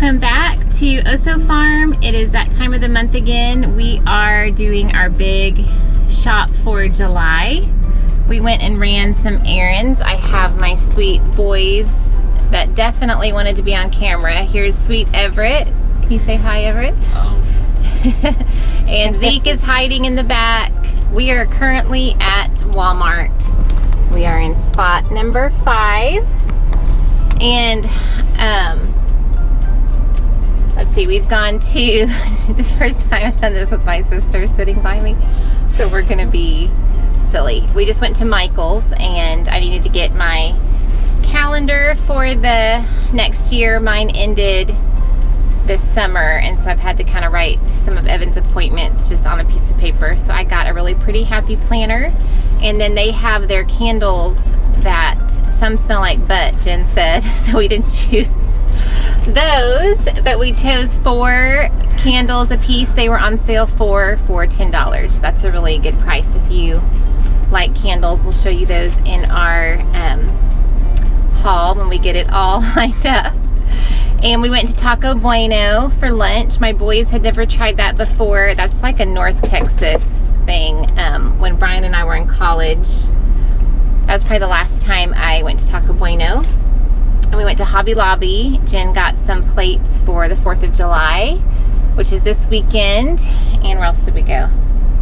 Welcome back to OsoFarm. It is that time of the month again. We are doing our big shop for July. We went and ran some errands. I have my sweet boys that definitely wanted to be on camera. Here's sweet Everett. Can you say hi, Everett? And Zeke is hiding in the back. We are currently at Walmart. We are in spot number 5. And let's see, we've gone to, this first time I've done this with my sister sitting by me, so we're gonna be silly. We just went to Michael's and I needed to get my calendar for the next year. Mine ended this summer, and so I've had to kind of write some of Evan's appointments just on a piece of paper. So I got a really pretty happy planner, and then they have their candles that some smell like butt, Jen said, so we didn't choose those, but we chose 4 candles a piece. They were on sale for $10. That's a really good price if you like candles. We'll show you those in our haul when we get it all lined up. And we went to Taco Bueno for lunch. My boys had never tried that before. That's like a North Texas thing. When Brian and I were in college, that was probably the last time I went to Taco Bueno. And we went to Hobby Lobby. Jen got some plates for the 4th of July, which is this weekend. And where else did we go?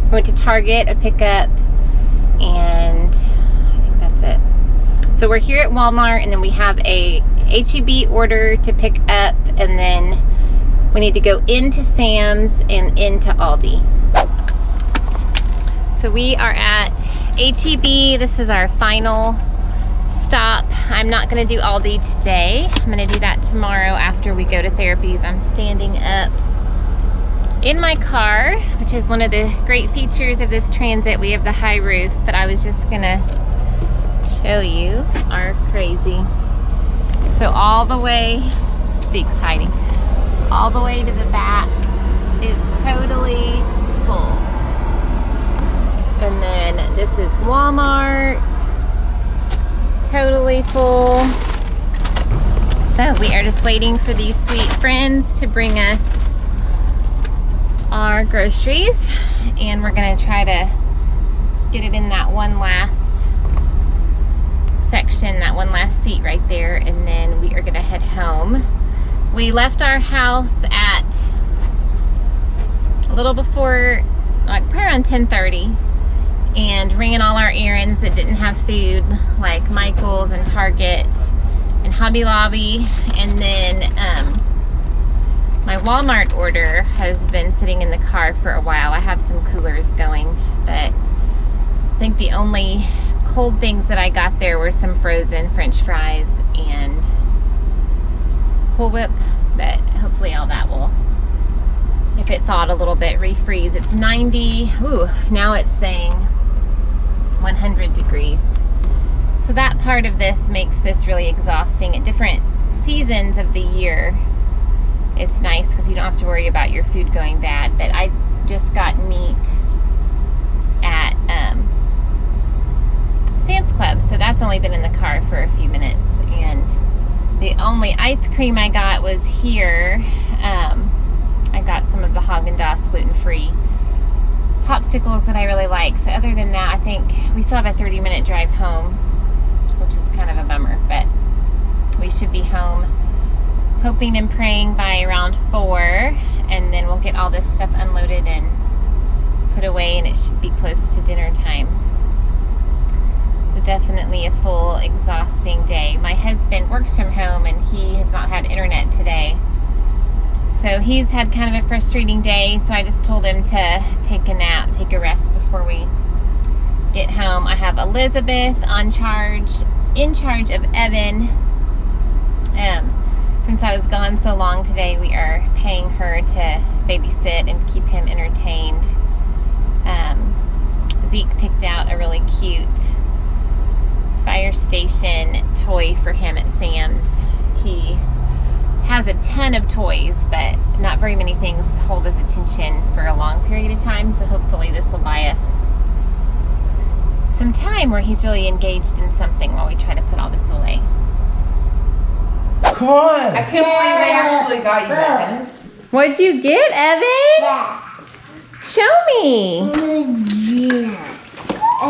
We went to Target, a pickup, and I think that's it. So we're here at Walmart, and then we have a H-E-B order to pick up, and then we need to go into Sam's and into Aldi. So we are at H-E-B. This is our final stop. I'm not going to do Aldi today. I'm going to do that tomorrow after we go to therapies. I'm standing up in my car, which is one of the great features of this Transit. We have the high roof, but I was just going to show you our crazy. So all the way, Zeke's hiding, all the way to the back is totally full. And then this is Walmart, totally full. So we are just waiting for these sweet friends to bring us our groceries, and we're gonna try to get it in that one last section, that one last seat right there, and then we are gonna head home. We left our house at a little before, like probably around 10:30, and ran all our errands that didn't have food, like Michael's and Target and Hobby Lobby. And then my Walmart order has been sitting in the car for a while. I have some coolers going, but I think the only cold things that I got there were some frozen French fries and Cool Whip, but hopefully all that will, if it thawed a little bit, refreeze. It's 90, ooh, now it's saying 100 degrees. So that part of this makes this really exhausting. At different seasons of the year, it's nice because you don't have to worry about your food going bad. But I just got meat at Sam's Club, so that's only been in the car for a few minutes. And the only ice cream I got was here. I got some of the Haagen-Dazs gluten-free popsicles that I really like. So other than that, I think we still have a 30-minute drive home, which is kind of a bummer, but we should be home hoping and praying by around 4, and then we'll get all this stuff unloaded and put away, and it should be close to dinner time. So definitely a full, exhausting day. My husband works from home, and he has not had internet today. So he's had kind of a frustrating day, so I just told him to take a nap, take a rest before we get home. I have Elizabeth in charge of Evan. Since I was gone so long today, we are paying her to babysit and keep him entertained. Zeke picked out a really cute fire station toy for him at Sam's. He has a ton of toys, but not very many things hold his attention for a long period of time, so hopefully this will buy us some time where he's really engaged in something while we try to put all this away. Come on. I can't believe they actually got you that. What'd you get, Evan? Show me.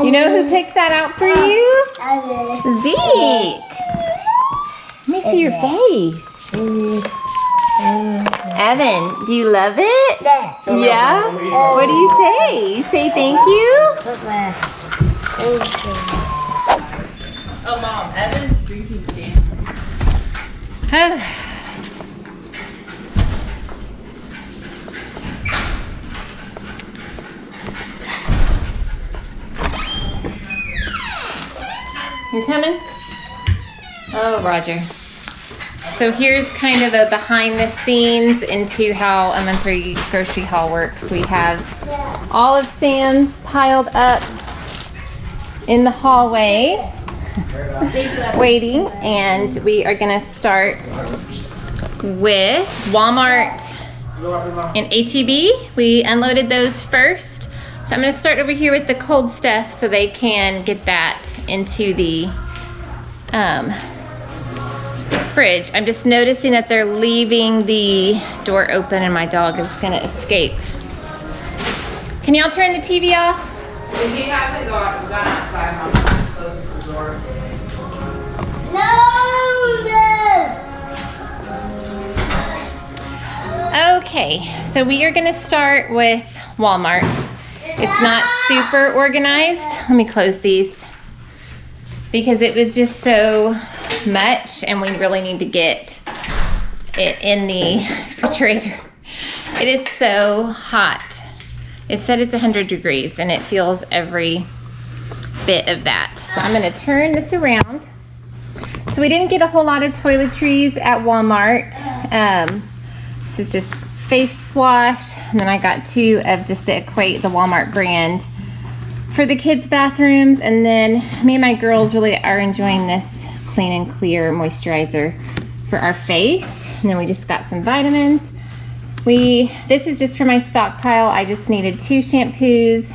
You know who picked that out for you? Zeke. Let me see your face. Evan, do you love it? Yeah? What do you say? You say thank you? Oh, Mom, Evan's drinking candy. You coming? Oh, Roger. So here's kind of a behind the scenes into how a monthly grocery haul works. We have all of Sam's piled up in the hallway waiting, and we are gonna start with Walmart and HEB. We unloaded those first. So I'm gonna start over here with the cold stuff so they can get that into the fridge. I'm just noticing that they're leaving the door open and my dog is gonna escape. Can y'all turn the TV off? If he hasn't gone outside, Mom closes the door. Okay, so we are gonna start with Walmart. It's not super organized. Let me close these because it was just so much and we really need to get it in the refrigerator. It is so hot. It said it's 100 degrees and it feels every bit of that. So I'm gonna turn this around. So we didn't get a whole lot of toiletries at Walmart. This is just face wash, and then I got 2 of just the Equate, the Walmart brand, for the kids' bathrooms. And then me and my girls really are enjoying this Clean and Clear moisturizer for our face. And then we just got some vitamins. This is just for my stockpile. I just needed 2 shampoos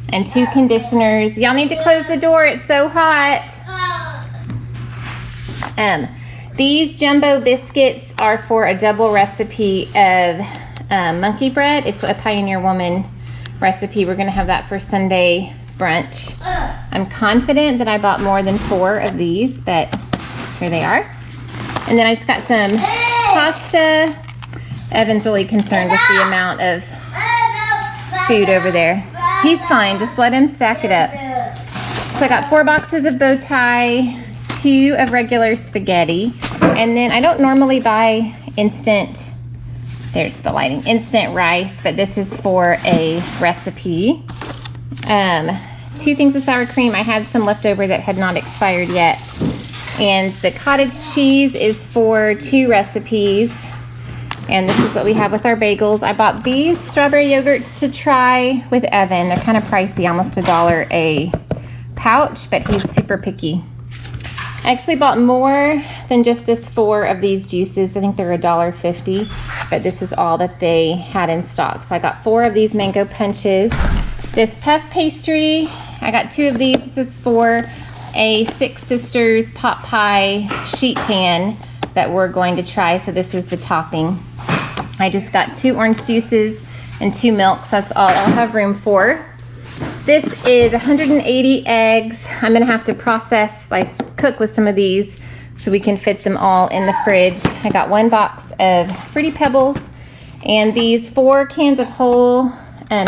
and 2 conditioners. Y'all need to close the door, it's so hot. These jumbo biscuits are for a double recipe of monkey bread. It's a Pioneer Woman recipe. We're gonna have that for Sunday brunch. I'm confident that I bought more than 4 of these, but here they are. And then I just got some pasta. Evan's really concerned with the amount of food over there. He's fine, just let him stack it up. So I got 4 boxes of bow tie, 2 of regular spaghetti, and then I don't normally buy instant, there's the lighting, instant rice, but this is for a recipe. 2 things of sour cream. I had some leftover that had not expired yet. And the cottage cheese is for 2 recipes. And this is what we have with our bagels. I bought these strawberry yogurts to try with Evan. They're kind of pricey, almost $1 a pouch, but he's super picky. I actually bought more than just this 4 of these juices. I think they're $1.50, but this is all that they had in stock. So I got 4 of these mango punches. This puff pastry, I got 2 of these. This is for a Six Sisters pot pie sheet pan that we're going to try. So this is the topping. I just got 2 orange juices and 2 milks. That's all I'll have room for. This is 180 eggs. I'm gonna have to process, cook with some of these so we can fit them all in the fridge. I got 1 box of Fruity Pebbles, and these 4 cans of whole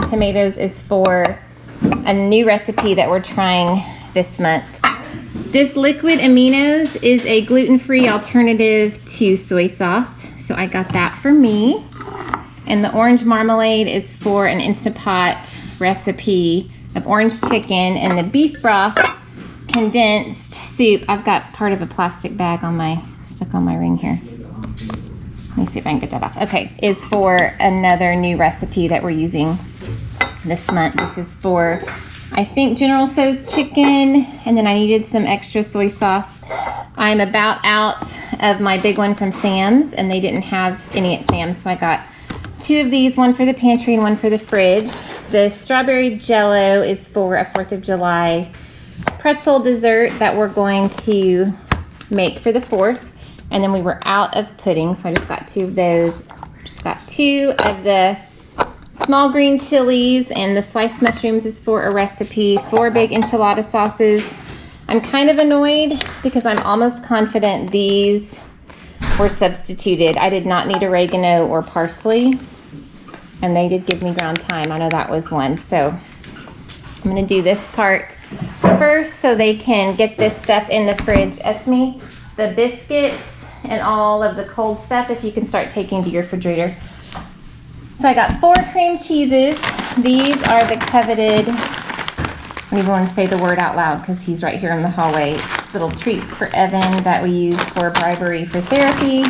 tomatoes is for a new recipe that we're trying this month. This liquid aminos is a gluten-free alternative to soy sauce, so I got that for me. And the orange marmalade is for an Instant Pot recipe of orange chicken, and the beef broth condensed soup. I've got part of a plastic bag stuck on my ring here. Let me see if I can get that off. Okay, is for another new recipe that we're using this month. This is for, I think, General Tso's chicken, and then I needed some extra soy sauce. I'm about out of my big one from Sam's, and they didn't have any at Sam's, so I got 2 of these, 1 for the pantry and 1 for the fridge. The strawberry jello is for a 4th of July pretzel dessert that we're going to make for the 4th. And then we were out of pudding, so I just got 2 of those. Just got 2 of the small green chilies, and the sliced mushrooms is for a recipe. 4 big enchilada sauces. I'm kind of annoyed because I'm almost confident these were substituted. I did not need oregano or parsley, and they did give me ground thyme. I know that was one. So I'm gonna do this part first so they can get this stuff in the fridge. Esme, the biscuits and all of the cold stuff, if you can start taking to your refrigerator. So I got 4 cream cheeses. These are the coveted, I don't even want to say the word out loud because he's right here in the hallway. Little treats for Evan that we use for bribery for therapy.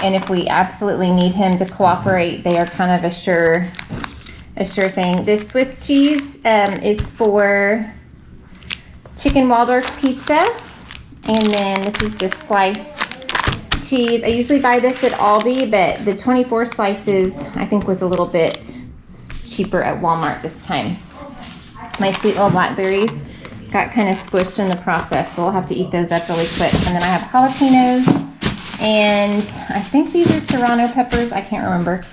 And if we absolutely need him to cooperate, they are kind of a sure thing. This Swiss cheese is for chicken Waldorf pizza. And then this is just sliced cheese. I usually buy this at Aldi, but the 24 slices I think was a little bit cheaper at Walmart this time. My sweet little blackberries got kind of squished in the process, so we'll have to eat those up really quick. And then I have jalapenos, and I think these are serrano peppers. I can't remember.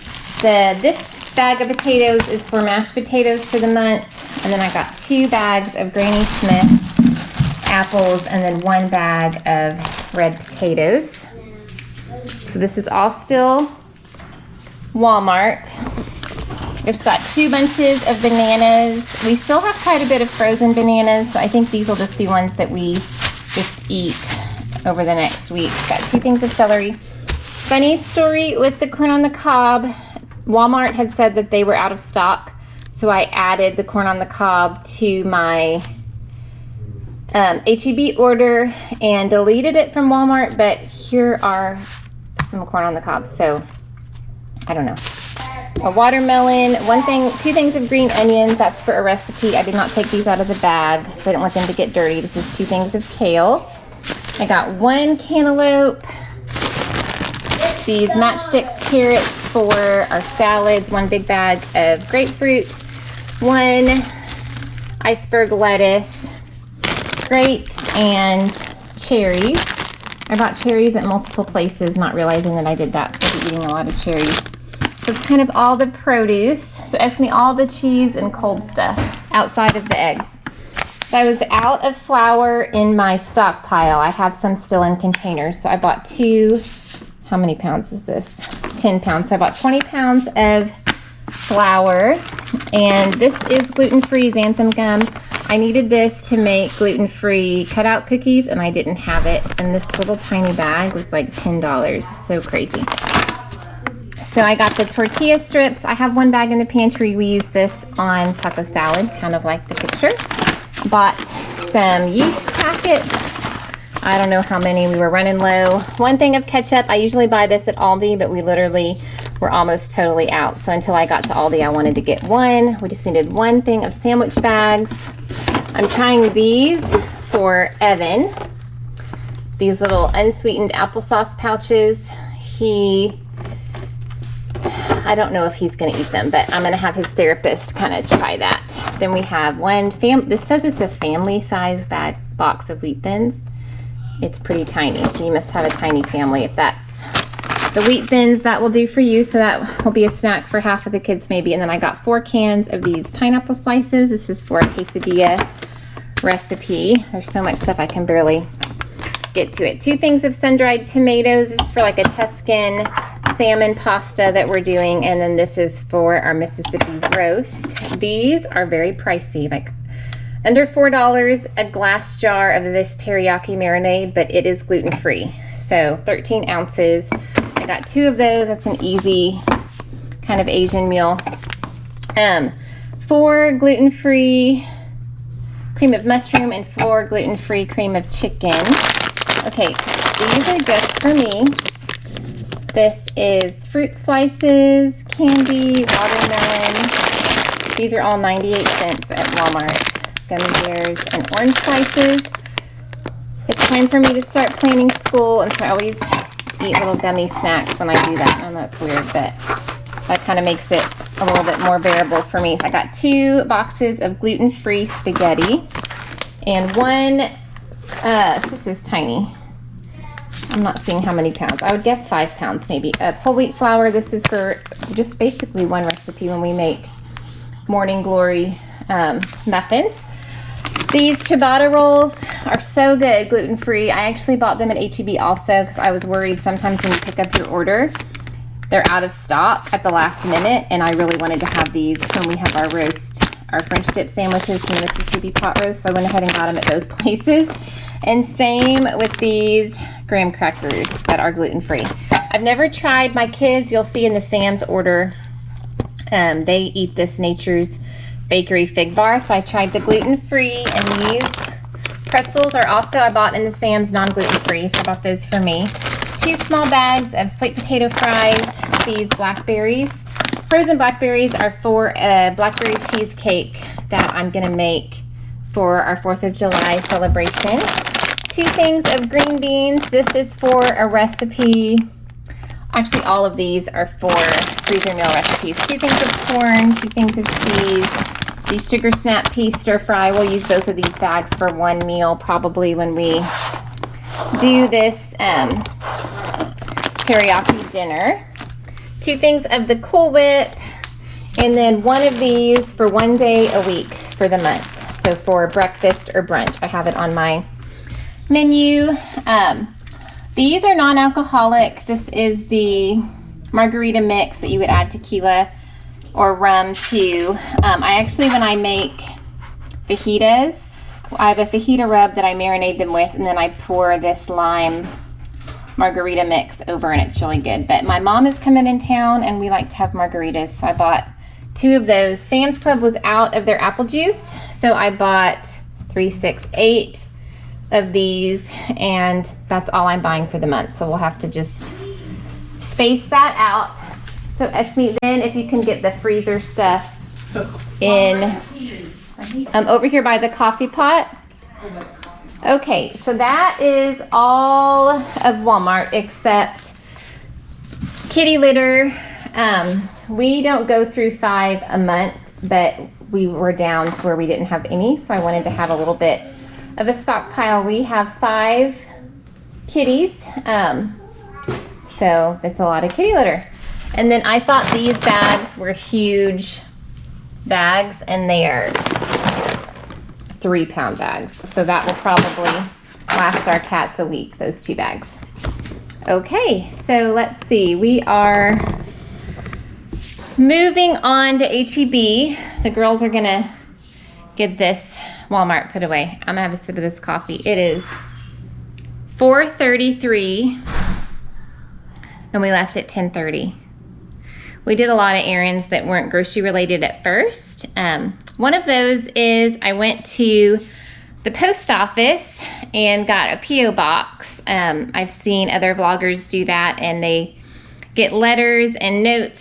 This bag of potatoes is for mashed potatoes for the month. And then I got 2 bags of Granny Smith apples, and then 1 bag of red potatoes. So this is all still Walmart. I've just got 2 bunches of bananas. We still have quite a bit of frozen bananas, so I think these will just be ones that we just eat over the next week. Got 2 things of celery. Funny story with the corn on the cob. Walmart had said that they were out of stock, so I added the corn on the cob to my H-E-B order and deleted it from Walmart, but here are some corn on the cob, so I don't know. A watermelon, 2 things of green onions, that's for a recipe. I did not take these out of the bag, so I didn't want them to get dirty. This is 2 things of kale. I got 1 cantaloupe, these matchsticks carrots for our salads, 1 big bag of grapefruit, 1 iceberg lettuce, grapes, and cherries. I bought cherries at multiple places, not realizing that I did that, so I'll be eating a lot of cherries. So it's kind of all the produce. So Esme, all the cheese and cold stuff outside of the eggs. So I was out of flour in my stockpile. I have some still in containers. So I bought 2, how many pounds is this? 10 pounds. So I bought 20 pounds of flour. And this is gluten-free xanthan gum. I needed this to make gluten-free cutout cookies, and I didn't have it. And this little tiny bag was like $10. So crazy. So I got the tortilla strips. I have 1 bag in the pantry. We use this on taco salad, kind of like the picture. Bought some yeast packets. I don't know how many, we were running low. 1 thing of ketchup. I usually buy this at Aldi, but we literally were almost totally out. So until I got to Aldi, I wanted to get 1. We just needed 1 thing of sandwich bags. I'm trying these for Evan. These little unsweetened applesauce pouches. I don't know if he's going to eat them, but I'm going to have his therapist kind of try that. Then we have 1 this says it's a family size box of Wheat Thins. It's pretty tiny, so you must have a tiny family if that's the Wheat Thins. That will do for you, so that will be a snack for half of the kids maybe. And then I got 4 cans of these pineapple slices. This is for a quesadilla recipe. There's so much stuff I can barely get to it. 2 things of sun-dried tomatoes. This is for like a Tuscan salmon pasta that we're doing, and then this is for our Mississippi roast. These are very pricey, like under $4 a glass jar of this teriyaki marinade, but it is gluten-free, so 13 ounces. I got 2 of those. That's an easy kind of Asian meal. 4 gluten-free cream of mushroom and 4 gluten-free cream of chicken. Okay, these are just for me. This is fruit slices, candy, watermelon. These are all 98 cents at Walmart. Gummy bears and orange slices. It's time for me to start planning school, and so I always eat little gummy snacks when I do that. And that's weird, but that kind of makes it a little bit more bearable for me. So I got 2 boxes of gluten-free spaghetti and 1, this is tiny, I'm not seeing how many pounds. I would guess 5 pounds maybe. Of whole wheat flour. This is for just basically one recipe when we make Morning Glory muffins. These ciabatta rolls are so good, gluten-free. I actually bought them at H-E-B also because I was worried sometimes when you pick up your order, they're out of stock at the last minute, and I really wanted to have these when we have our French dip sandwiches from the Mississippi pot roast, so I went ahead and got them at both places. And same with these graham crackers that are gluten-free. I've never tried, my kids, you'll see in the Sam's order, they eat this Nature's Bakery fig bar, so I tried the gluten-free, and these pretzels are also, I bought in the Sam's non-gluten-free, so I bought those for me. 2 small bags of sweet potato fries, these blackberries. Frozen blackberries are for a blackberry cheesecake that I'm gonna make for our 4th of July celebration. 2 things of green beans. This is for a recipe. Actually, all of these are for freezer meal recipes. 2 things of corn, 2 things of peas. The sugar snap pea stir fry. We'll use both of these bags for one meal probably when we do this teriyaki dinner. 2 things of the Cool Whip, and then 1 of these for 1 day a week for the month. So for breakfast or brunch, I have it on my menu. These are non-alcoholic. This is the margarita mix that you would add tequila or rum to. I actually, when I make fajitas, I have a fajita rub that I marinate them with, and then I pour this lime margarita mix over, and it's really good. But my mom is coming in town, and we like to have margaritas, so I bought 2 of those. Sam's Club was out of their apple juice, so I bought 3, 6, 8 of these, and that's all I'm buying for the month. So we'll have to just space that out. So Esme, then if you can get the freezer stuff in over here by the coffee pot. Okay, so that is all of Walmart except kitty litter. We don't go through 5 a month, but we were down to where we didn't have any, so I wanted to have a little bit of a stockpile. We have 5 kitties, so that's a lot of kitty litter. And then I thought these bags were huge bags, and they are 3-pound bags. So that will probably last our cats a week, those 2 bags. Okay, so let's see. We are moving on to H-E-B. The girls are gonna get this Walmart put away. I'm gonna have a sip of this coffee. It is 4:33 and we left at 10:30. We did a lot of errands that weren't grocery related at first. One of those is I went to the post office and got a P.O. box. I've seen other vloggers do that, and they get letters and notes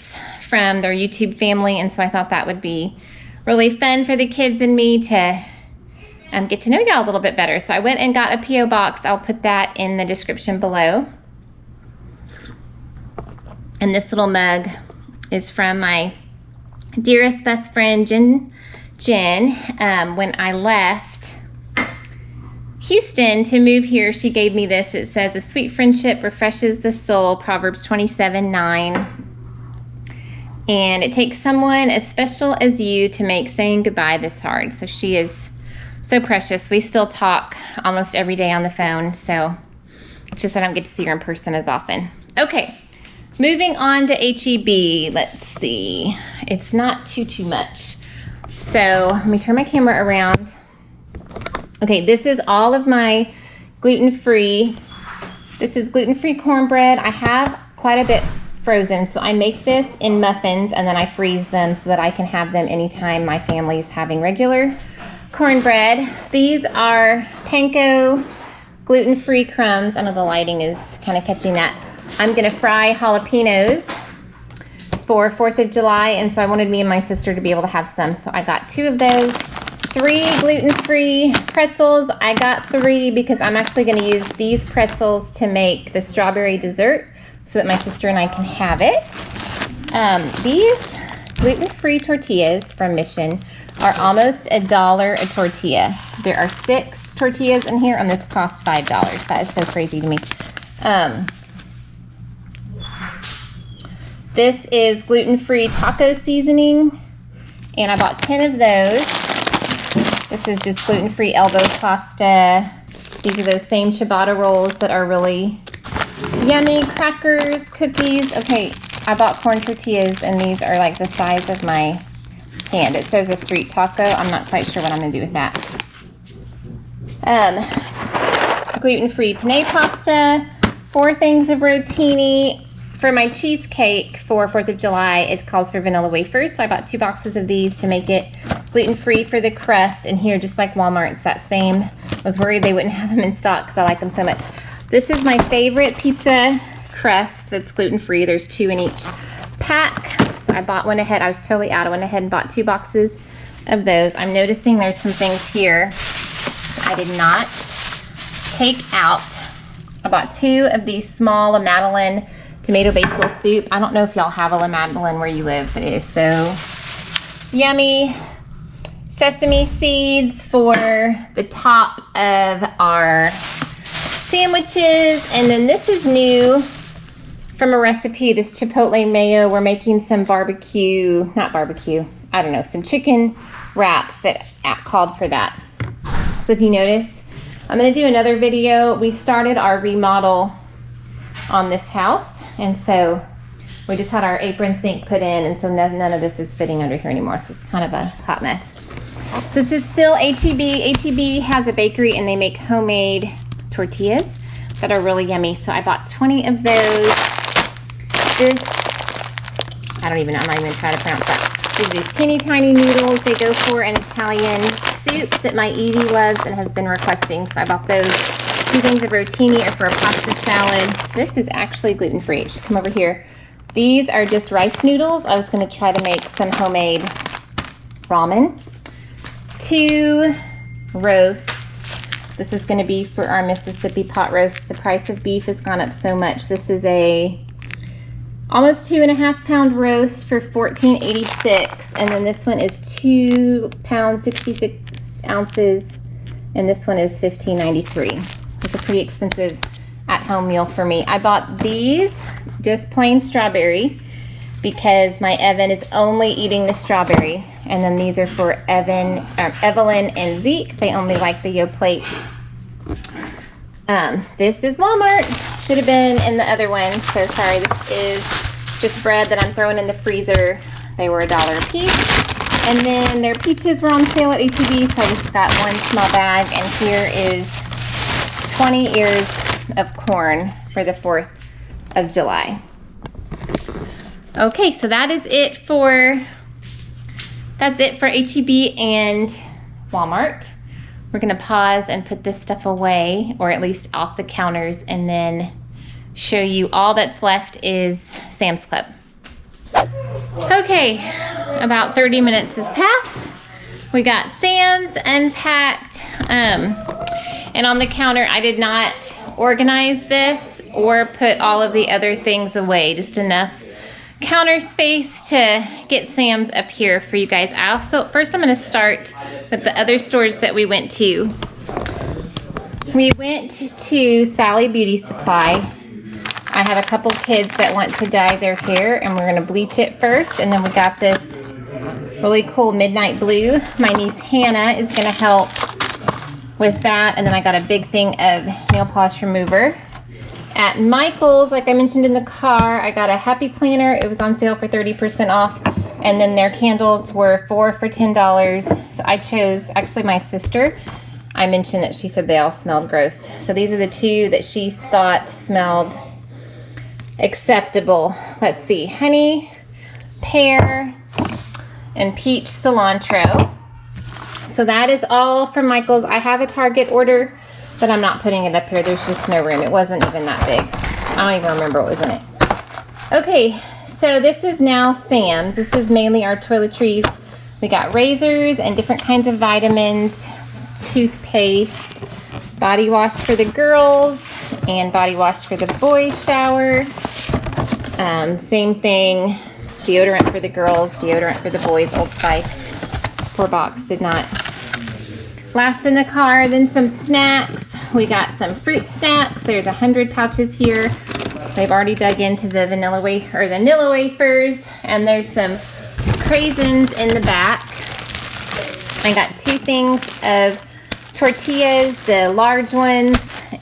from their YouTube family, and so I thought that would be really fun for the kids and me to get to know y'all a little bit better. So I went and got a P.O. box. I'll put that in the description below. And this little mug is from my dearest best friend, Jen. When I left Houston to move here, she gave me this. It says, "A sweet friendship refreshes the soul," Proverbs 27:9. And it takes someone as special as you to make saying goodbye this hard. So she is so precious. We still talk almost every day on the phone, so it's just I don't get to see her in person as often. Okay, moving on to H-E-B. Let's see. It's not too much. So let me turn my camera around. Okay, this is all of my gluten-free. This is gluten-free cornbread. I have quite a bit frozen, so I make this in muffins and then I freeze them so that I can have them anytime my family's having regular cornbread. These are panko gluten-free crumbs. I know the lighting is kind of catching that. I'm gonna fry jalapenos for 4th of July, and so I wanted me and my sister to be able to have some, so I got 2 of those. 3 gluten-free pretzels. I got 3 because I'm actually gonna use these pretzels to make the strawberry dessert so that my sister and I can have it. These gluten-free tortillas from Mission are almost $1 a tortilla. There are 6 tortillas in here, and this cost $5. That is so crazy to me. This is gluten-free taco seasoning, and I bought 10 of those. This is just gluten-free elbow pasta. These are those same ciabatta rolls that are really yummy. Crackers, cookies. Okay, I bought corn tortillas, and these are like the size of my hand. It says a street taco. I'm not quite sure what I'm gonna do with that. Gluten-free penne pasta, 4 things of rotini. For my cheesecake for 4th of July, it calls for vanilla wafers, so I bought 2 boxes of these to make it gluten-free for the crust. And here, just like Walmart, it's that same. I was worried they wouldn't have them in stock because I like them so much. This is my favorite pizza crust that's gluten-free. There's 2 in each pack. So I bought one ahead. I was totally out. I went ahead and bought 2 boxes of those. I'm noticing there's some things here I did not take out. I bought 2 of these small La Madeleine tomato basil soup. I don't know if y'all have a La Madeleine where you live, but it is so yummy. Sesame seeds for the top of our sandwiches. And then this is new from a recipe, this chipotle mayo. We're making some barbecue, not barbecue, I don't know, some chicken wraps that called for that. So if you notice, I'm gonna do another video. We started our remodel on this house, and so we just had our apron sink put in, and so none of this is fitting under here anymore, so it's kind of a hot mess. So this is still H-E-B. H-E-B has a bakery, and they make homemade tortillas that are really yummy. So I bought 20 of those. This, I don't even know, I'm not even gonna try to pronounce that. These teeny tiny noodles. They go for an Italian soup that my Edie loves and has been requesting. So I bought those. 2 things of rotini are for a pasta salad. This is actually gluten-free. It should come over here. These are just rice noodles. I was gonna try to make some homemade ramen. 2 roasts. This is gonna be for our Mississippi pot roast. The price of beef has gone up so much. This is a almost 2.5 pound roast for $14.86, and then this one is 2 pounds 66 ounces, and this one is $15.93. It's a pretty expensive at-home meal for me. I bought these just plain strawberry because my Evan is only eating the strawberry, and then these are for Evelyn and Zeke. They only like the Yoplait. This is Walmart. Should have been in the other one, so sorry. This is just bread that I'm throwing in the freezer. They were $1 a piece. And then their peaches were on sale at H-E-B, so I just got 1 small bag, and here is 20 ears of corn for the 4th of July. Okay, so that's it for H-E-B and Walmart. We're gonna pause and put this stuff away, or at least off the counters, and then show you all that's left is Sam's Club. Okay, about 30 minutes has passed. We got Sam's unpacked, and on the counter I did not organize this or put all of the other things away, just enough counter space to get Sam's up here for you guys. First I'm gonna start with the other stores that we went to. We went to Sally Beauty Supply. I have a couple kids that want to dye their hair, and we're gonna bleach it first, and then we got this really cool midnight blue. My niece Hannah is gonna help with that, and then I got a big thing of nail polish remover. At Michael's, like I mentioned in the car, I got a happy planner. It was on sale for 30% off, and then their candles were 4 for $10. So I chose, actually my sister, I mentioned that she said they all smelled gross. So these are the 2 that she thought smelled acceptable. Let's see, honey, pear, and peach cilantro. So that is all from Michael's. I have a Target order, but I'm not putting it up here. There's just no room. It wasn't even that big. I don't even remember what was in it. Okay, so this is now Sam's. This is mainly our toiletries. We got razors and different kinds of vitamins, toothpaste, body wash for the girls, and body wash for the boys' shower. Same thing, deodorant for the girls, deodorant for the boys, Old Spice. This poor box did not last in the car. Then some snacks, we got some fruit snacks. There's 100 pouches here. They've already dug into the vanilla Nilla wafers, and there's some craisins in the back. I got 2 things of tortillas, the large ones,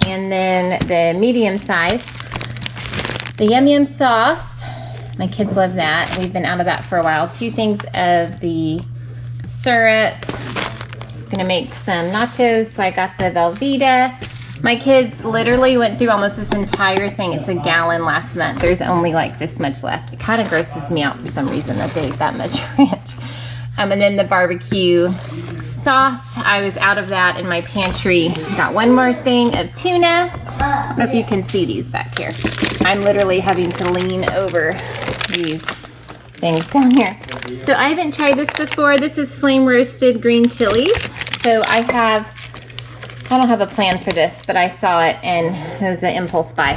and then the medium size. The Yum Yum sauce, my kids love that. We've been out of that for a while. 2 things of the syrup. Gonna make some nachos, so I got the Velveeta. My kids literally went through almost this entire thing. It's a gallon last month. There's only like this much left. It kind of grosses me out for some reason that they ate that much ranch. And then the barbecue sauce, I was out of that in my pantry. Got 1 more thing of tuna. I don't know if you can see these back here. I'm literally having to lean over these things down here. So I haven't tried this before. This is flame roasted green chilies. So I don't have a plan for this, but I saw it and it was an impulse buy.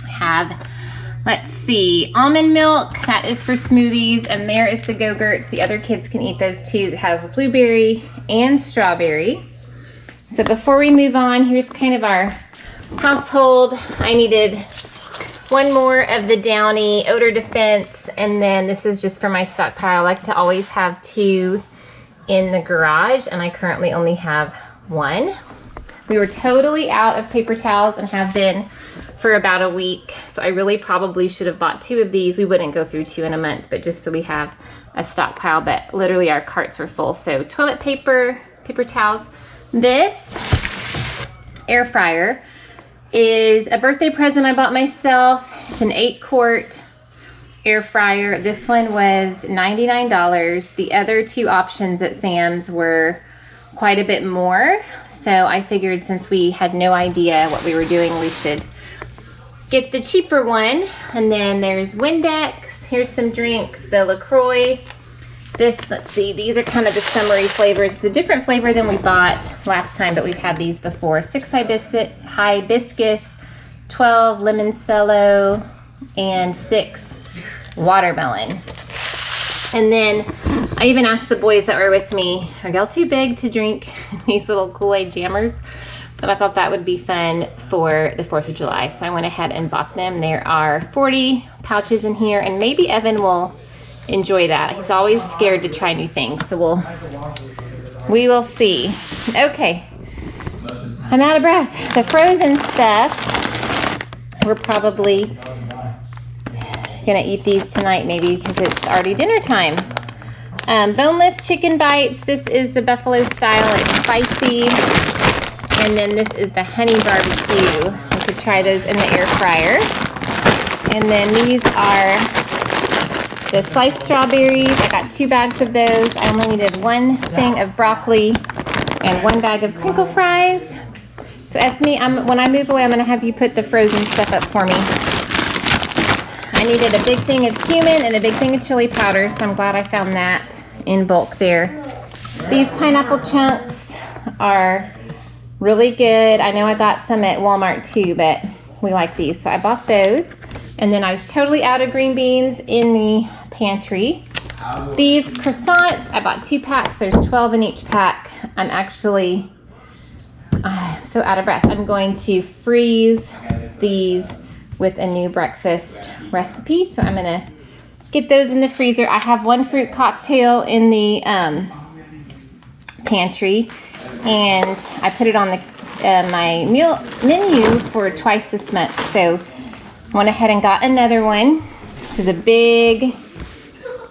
I have, let's see, almond milk. That is for smoothies, and there is the Go-Gurts. The other kids can eat those too. It has blueberry and strawberry. So before we move on, here's kind of our household. I needed 1 more of the Downy Odor Defense, and then this is just for my stockpile. I like to always have 2 in the garage, and I currently only have 1. We were totally out of paper towels and have been for about a week, so I really probably should have bought 2 of these. We wouldn't go through 2 in a month, but just so we have a stockpile, but literally our carts were full. So toilet paper, paper towels. This air fryer is a birthday present I bought myself. It's an 8-quart air fryer. This one was $99. The other 2 options at Sam's were quite a bit more. So I figured since we had no idea what we were doing, we should get the cheaper one. And then there's Windex. Here's some drinks, the LaCroix. This, let's see, these are kind of the summery flavors. It's a different flavor than we bought last time, but we've had these before. 6 hibiscus, 12 limoncello, and 6 watermelon. And then I even asked the boys that were with me, are y'all too big to drink these little Kool-Aid jammers? But I thought that would be fun for the 4th of July. So I went ahead and bought them. There are 40 pouches in here, and maybe Evan will enjoy that. He's always scared to try new things. So we will see. Okay, I'm out of breath. The frozen stuff, we're probably gonna eat these tonight maybe because it's already dinner time. Boneless chicken bites. This is the buffalo style. It's spicy. And then this is the honey barbecue. You could try those in the air fryer. And then these are the sliced strawberries. I got 2 bags of those. I only needed 1 thing of broccoli and 1 bag of crinkle fries. So Esme, when I move away, I'm gonna have you put the frozen stuff up for me. I needed a big thing of cumin and a big thing of chili powder, so I'm glad I found that in bulk there. These pineapple chunks are really good. I know I got some at Walmart too, but we like these, so I bought those. And then I was totally out of green beans in the pantry. These croissants, I bought 2 packs. There's 12 in each pack. I'm actually so out of breath. I'm going to freeze these with a new breakfast recipe. So I'm gonna get those in the freezer. I have 1 fruit cocktail in the pantry, and I put it on the my meal menu for twice this month. So I went ahead and got another one. This is a big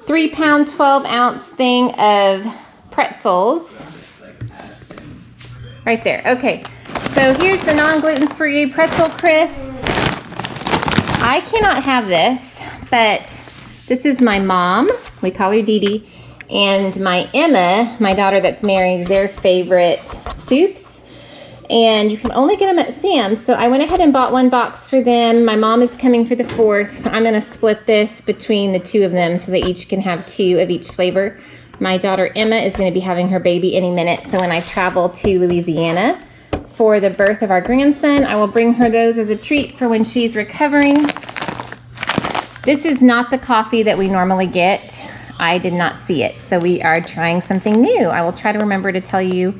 3-pound, 12-ounce thing of pretzels. Right there. Okay, so here's the non-gluten-free pretzel crisps. I cannot have this, but this is my mom, we call her Dee Dee, and my Emma, my daughter that's married, their favorite soups. And you can only get them at Sam's, so I went ahead and bought 1 box for them. My mom is coming for the 4th, so I'm gonna split this between the 2 of them so they each can have 2 of each flavor. My daughter Emma is gonna be having her baby any minute, so when I travel to Louisiana for the birth of our grandson, I will bring her those as a treat for when she's recovering. This is not the coffee that we normally get. I did not see it, so we are trying something new. I will try to remember to tell you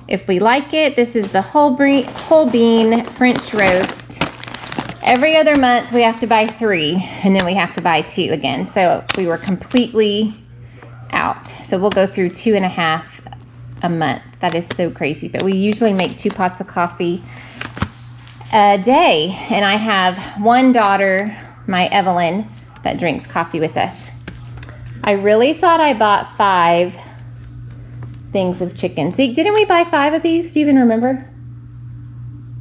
if we like it. This is the whole bean French roast. Every other month we have to buy 3, and then we have to buy 2 again. So we were completely out. So we'll go through 2.5 a month. That is so crazy. But we usually make 2 pots of coffee a day. And I have one daughter, my Evelyn, that drinks coffee with us. I really thought I bought 5 things of chicken. See, didn't we buy 5 of these? Do you even remember?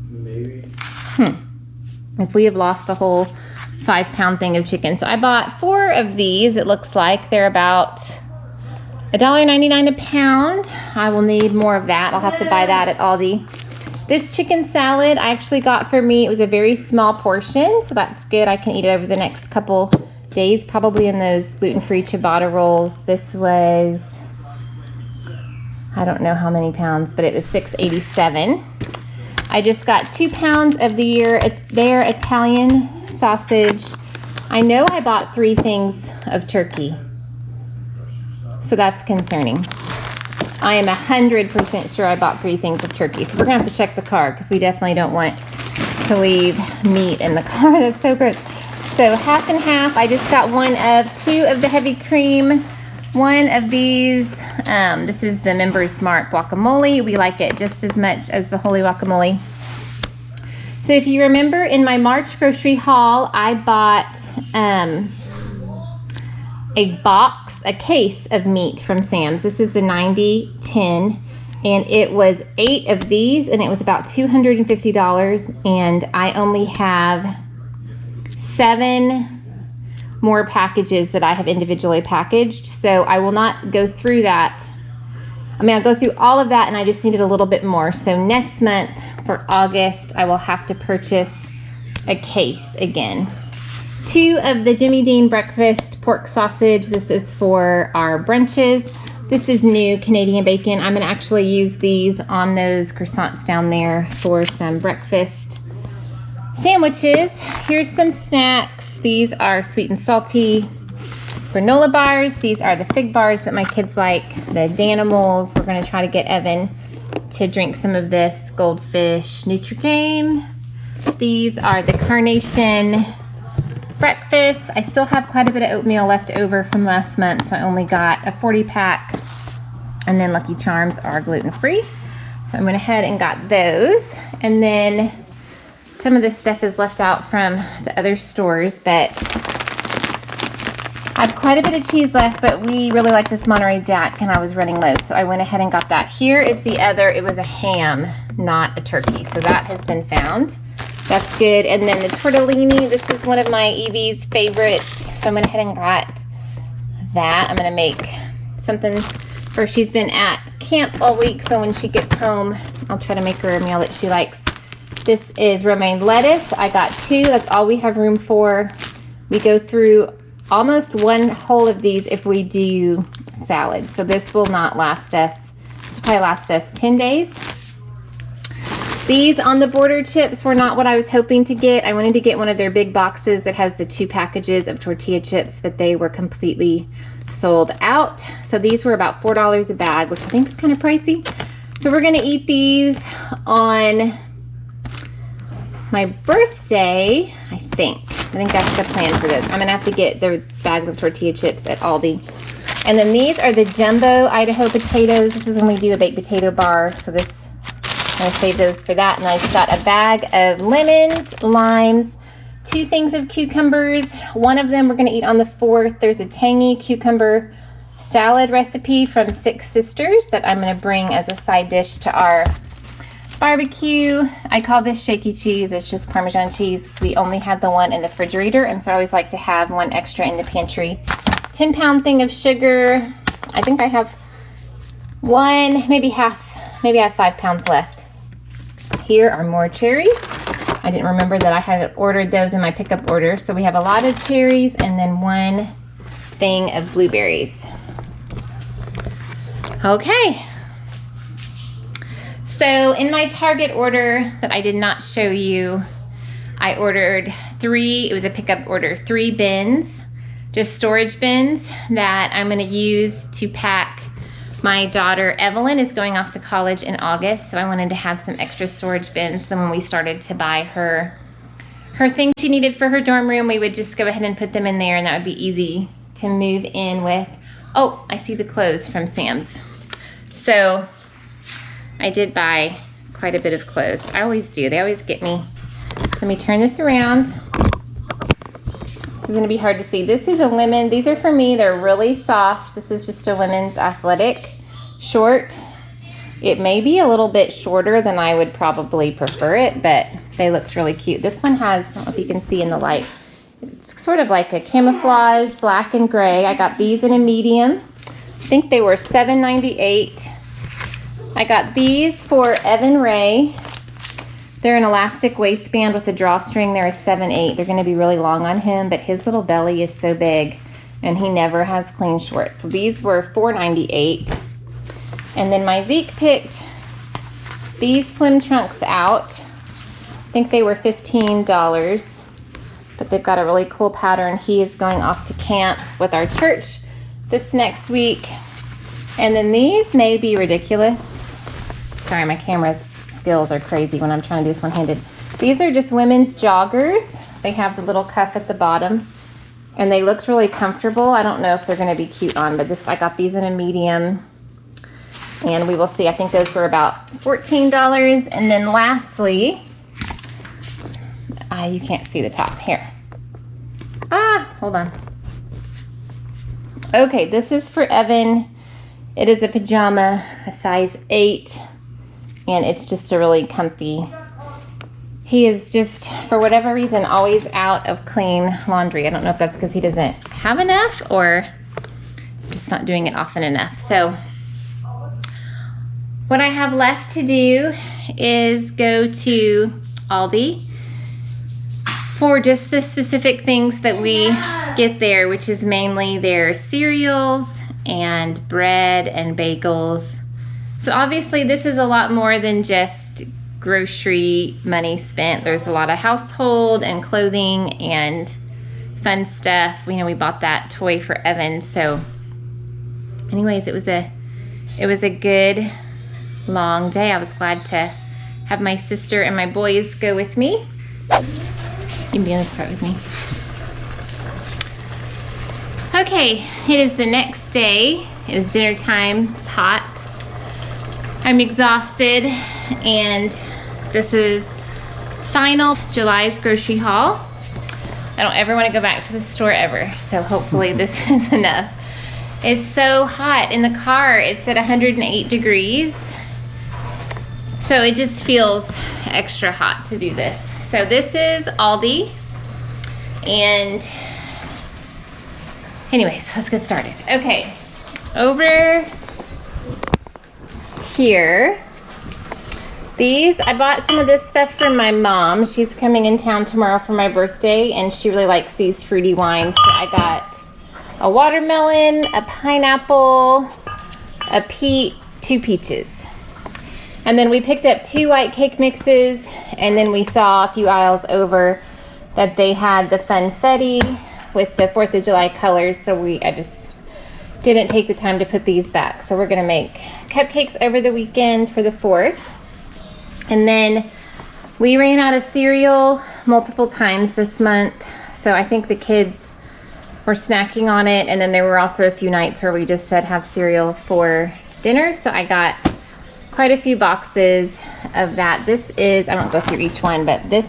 Maybe. If we have lost a whole 5-pound thing of chicken. So I bought 4 of these. It looks like they're about $1.99 a pound. I will need more of that. I'll have to buy that at Aldi. This chicken salad I actually got for me. It was a very small portion, so that's good. I can eat it over the next couple days, probably in those gluten-free ciabatta rolls. This was, I don't know how many pounds, but it was $6.87. I just got 2 pounds of their Italian sausage. I know I bought 3 things of turkey, so that's concerning. I am 100% sure I bought 3 things of turkey, so we're gonna have to check the car because we definitely don't want to leave meat in the car. That's so gross. So half and half. I just got 2 of the heavy cream, 1 of these. This is the Members Mark guacamole. We like it just as much as the Holy Guacamole. So if you remember in my March grocery haul, I bought a case of meat from Sam's. This is the 90-10, and it was 8 of these, and it was about $250, and I only have 7 more packages that I have individually packaged, so I will not go through that. I mean, I'll go through all of that, and I just needed a little bit more. So next month, for August, I will have to purchase a case again. 2 of the Jimmy Dean breakfast pork sausage. This is for our brunches. This is new Canadian bacon. I'm gonna actually use these on those croissants down there for some breakfast sandwiches. Here's some snacks. These are sweet and salty granola bars. These are the fig bars that my kids like. The Danimals. We're gonna try to get Evan to drink some of this Goldfish Nutrigrain. These are the Carnation breakfast. I still have quite a bit of oatmeal left over from last month, so I only got a 40-pack. And then Lucky Charms are gluten-free. So I went ahead and got those. And then some of this stuff is left out from the other stores, but I have quite a bit of cheese left, but we really like this Monterey Jack, and I was running low, so I went ahead and got that. Here is the other. It was a ham, not a turkey, so that has been found. That's good. And then the tortellini. This is one of my Evie's favorites, so I went ahead and got that. I'm going to make something for, she's been at camp all week, so when she gets home, I'll try to make her a meal that she likes. This is romaine lettuce. I got 2. That's all we have room for. We go through almost 1 whole of these if we do salad. So this will not last us, this will probably last us 10 days. These On the Border chips were not what I was hoping to get. I wanted to get one of their big boxes that has the 2 packages of tortilla chips, but they were completely sold out. So these were about $4 a bag, which I think is kind of pricey. So we're gonna eat these on my birthday, I think. I think that's the plan for this. I'm gonna have to get the bags of tortilla chips at Aldi. And then these are the jumbo Idaho potatoes. This is when we do a baked potato bar. So this, I'm gonna save those for that. And I just got a bag of lemons, limes, 2 things of cucumbers. One of them we're gonna eat on the 4th. There's a tangy cucumber salad recipe from Six Sisters that I'm gonna bring as a side dish to our barbecue. I call this shaky cheese. It's just Parmesan cheese. We only had the one in the refrigerator, and so I always like to have 1 extra in the pantry. 10-pound thing of sugar. I think I have 1, maybe half, maybe I have 5 pounds left. Here are more cherries. I didn't remember that I had ordered those in my pickup order. So we have a lot of cherries and then 1 thing of blueberries. Okay. So in my Target order that I did not show you, I ordered 3, it was a pickup order, 3 bins, just storage bins that I'm gonna use to pack My daughter Evelyn is going off to college in August, so I wanted to have some extra storage bins. Then when we started to buy her things she needed for her dorm room, we would just go ahead and put them in there, and that would be easy to move in with. Oh, I see the clothes from Sam's. So I did buy quite a bit of clothes. I always do. They always get me. Let me turn this around. This is gonna be hard to see. This is a women. These are for me. They're really soft. This is just a women's athletic short. It may be a little bit shorter than I would probably prefer it, but they looked really cute. This one has, I don't know if you can see in the light, it's sort of like a camouflage black and gray. I got these in a medium. I think they were $7.98. I got these for Evan Ray. They're an elastic waistband with a drawstring. They're a 7.8. They're going to be really long on him, but his little belly is so big, and he never has clean shorts. So these were $4.98. And then my Zeke picked these swim trunks out. I think they were $15, but they've got a really cool pattern. He is going off to camp with our church this next week. And then these may be ridiculous. Sorry, my camera skills are crazy when I'm trying to do this one-handed. These are just women's joggers. They have the little cuff at the bottom, and they looked really comfortable. I don't know if they're going to be cute on, but I got these in a medium, and we will see. I think those were about $14. And then lastly, you can't see the top here. Hold on. Okay, this is for Evan. It is a pajama, a size 8, and it's just a really comfy. He is just, for whatever reason, always out of clean laundry. I don't know if that's because he doesn't have enough or just not doing it often enough. So what I have left to do is go to Aldi for just the specific things that we get there, which is mainly their cereals and bread and bagels. So obviously this is a lot more than just grocery money spent. There's a lot of household and clothing and fun stuff. You know, we bought that toy for Evan. So anyways, it was a good long day. I was glad to have my sister and my boys go with me. You can be on this part with me. Okay, it is the next day. It is dinner time. It's hot. I'm exhausted, and this is final July's grocery haul. I don't ever want to go back to the store ever, so hopefully this is enough. It's so hot in the car. It's at 108 degrees, so it just feels extra hot to do this. So this is Aldi, and anyways, let's get started. Okay, over here, I bought some of this stuff for my mom. She's coming in town tomorrow for my birthday, and she really likes these fruity wines. So I got a watermelon, a pineapple, two peaches. And then we picked up 2 white cake mixes, and then we saw a few aisles over that they had the funfetti with the 4th of July colors, so I just didn't take the time to put these back. So we're gonna make cupcakes over the weekend for the 4th. And then we ran out of cereal multiple times this month, so I think the kids were snacking on it, and then there were also a few nights where we just said have cereal for dinner, so I got quite a few boxes of that. This is, I won't go through each one, but this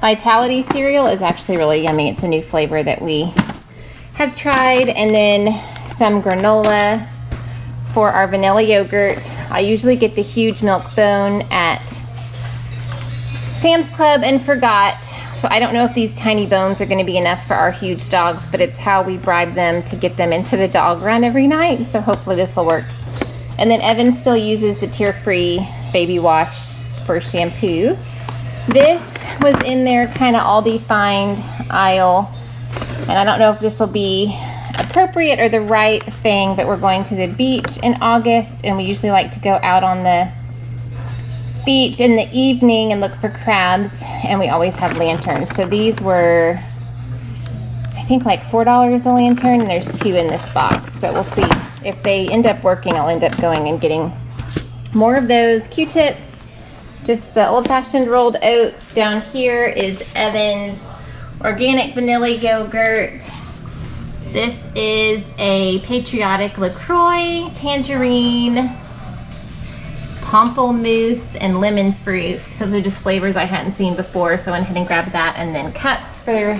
Vitality cereal is actually really yummy. It's a new flavor that we have tried. And then some granola for our vanilla yogurt. I usually get the huge milk bone at Sam's Club and forgot. So I don't know if these tiny bones are going to be enough for our huge dogs, but it's how we bribe them to get them into the dog run every night. So hopefully this will work. And then Evan still uses the tear-free baby wash for shampoo. This was in their kind of Aldi find aisle, and I don't know if this will be appropriate or the right thing, but we're going to the beach in August, and we usually like to go out on the beach in the evening and look for crabs, and we always have lanterns. So these were, I think, like $4 a lantern, and there's 2 in this box, so we'll see if they end up working, I'll end up going and getting more of those. Q-tips, just the old-fashioned rolled oats. Down here is Evan's organic vanilla yogurt. This is a patriotic LaCroix, tangerine, pamplemousse, and lemon fruit. Those are just flavors I hadn't seen before, so I went ahead and grabbed that. And then cups for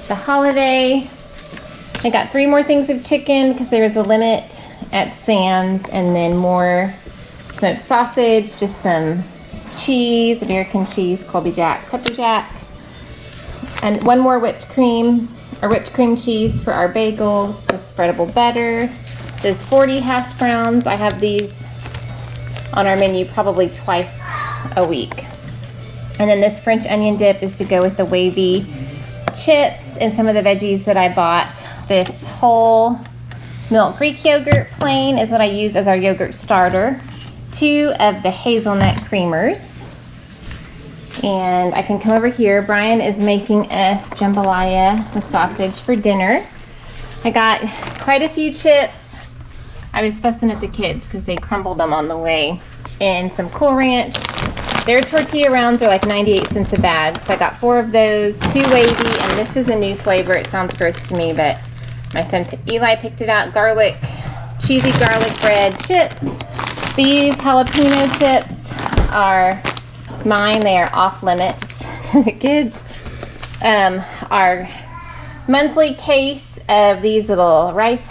the holiday. I got 3 more things of chicken because there was a limit at Sam's, and then more smoked sausage, just some cheese, American cheese, Colby Jack, pepper jack, and 1 more whipped cream cheese for our bagels, just spreadable butter. It says 40 hash browns. I have these on our menu probably twice a week. And then this French onion dip is to go with the wavy chips and some of the veggies that I bought. This whole milk Greek yogurt plain is what I use as our yogurt starter. 2 of the hazelnut creamers. And I can come over here. Brian is making us jambalaya with sausage for dinner. I got quite a few chips. I was fussing at the kids because they crumbled them on the way. And some Cool Ranch. Their tortilla rounds are like 98 cents a bag. So I got 4 of those, 2 wavy, and this is a new flavor. It sounds gross to me, but my son Eli picked it out. Garlic, cheesy garlic bread chips. These jalapeno chips are mine. They are off limits to the kids. Our monthly case of these little rice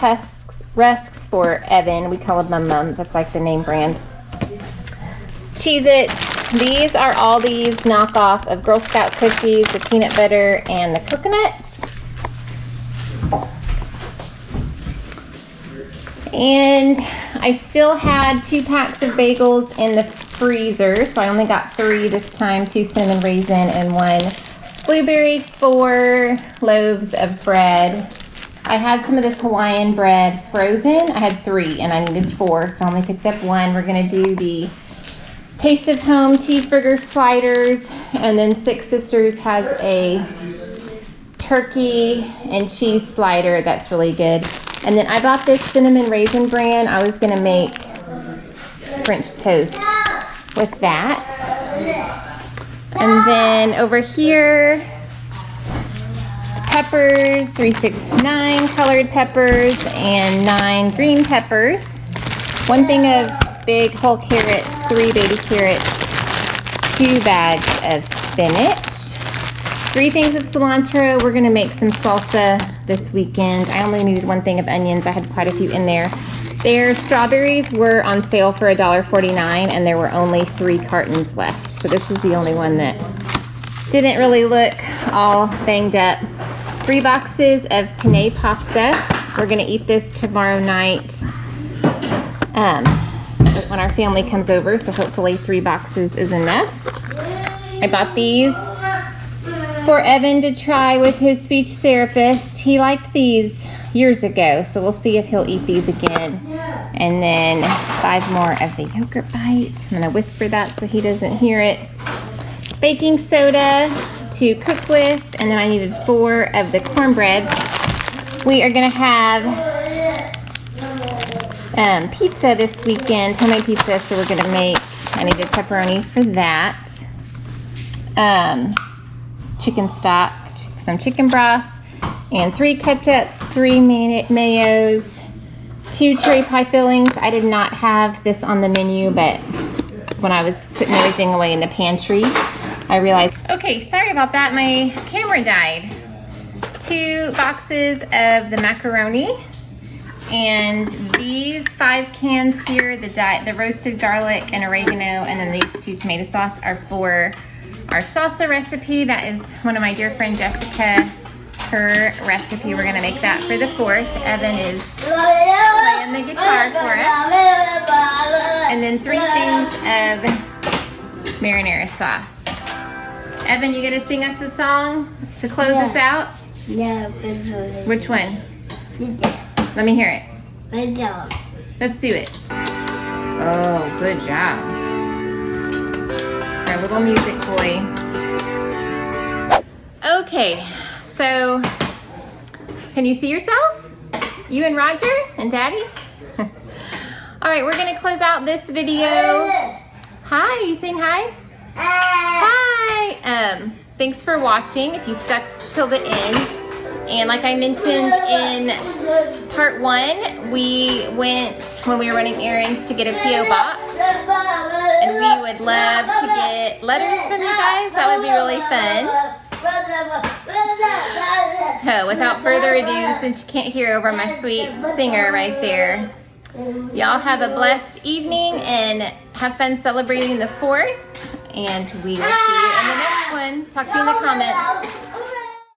rusks for Evan. We call them Mums. That's like the name brand. Cheez-Its. These are Aldi's knockoff of Girl Scout cookies, the peanut butter and the coconuts. And I still had 2 packs of bagels in the freezer, so I only got 3 this time, 2 cinnamon raisin and 1 blueberry, 4 loaves of bread. I had some of this Hawaiian bread frozen. I had 3 and I needed 4, so I only picked up 1. We're gonna do the Taste of Home cheeseburger sliders, and then Six Sisters has a turkey and cheese slider that's really good. And then I bought this cinnamon raisin bran. I was gonna make French toast with that. And then over here, peppers, 9 colored peppers and 9 green peppers. 1 thing of big whole carrots, 3 baby carrots, 2 bags of spinach, 3 things of cilantro. We're gonna make some salsa this weekend. I only needed 1 thing of onions. I had quite a few in there. Their strawberries were on sale for $1.49 and there were only 3 cartons left. So this is the only one that didn't really look all banged up. 3 boxes of penne pasta. We're gonna eat this tomorrow night when our family comes over, so hopefully 3 boxes is enough. I bought these for Evan to try with his speech therapist. He liked these years ago, so we'll see if he'll eat these again. And then 5 more of the yogurt bites. I'm gonna whisper that so he doesn't hear it. Baking soda to cook with, and then I needed 4 of the cornbread. We are gonna have pizza this weekend, homemade pizza, so we're gonna make, I needed pepperoni for that. Chicken stock, some chicken broth, and 3 ketchups, 3 mayos, 2 cherry pie fillings. I did not have this on the menu, but when I was putting everything away in the pantry, I realized, okay, sorry about that, my camera died. 2 boxes of the macaroni, and these 5 cans here, the roasted garlic and oregano, and then these 2 tomato sauce are for our salsa recipe. That is one of my dear friend Jessica, her recipe. We're gonna make that for the 4th. Evan is playing the guitar for us. And then 3 things of marinara sauce. Evan, you gonna sing us a song to close us out? No. Which one? Let me hear it. Let's do it. Oh, good job. It's our little music boy. Okay, so can you see yourself? You and Roger and Daddy? All right, we're gonna close out this video. Hi, you saying hi? Hi. Thanks for watching. If you stuck till the end, and like I mentioned in part 1, we went when we were running errands to get a PO box, and we would love to get letters from you guys. That would be really fun. So without further ado, since you can't hear over my sweet singer right there, y'all have a blessed evening and have fun celebrating the 4th, and we will see you in the next one. Talk to you in the comments.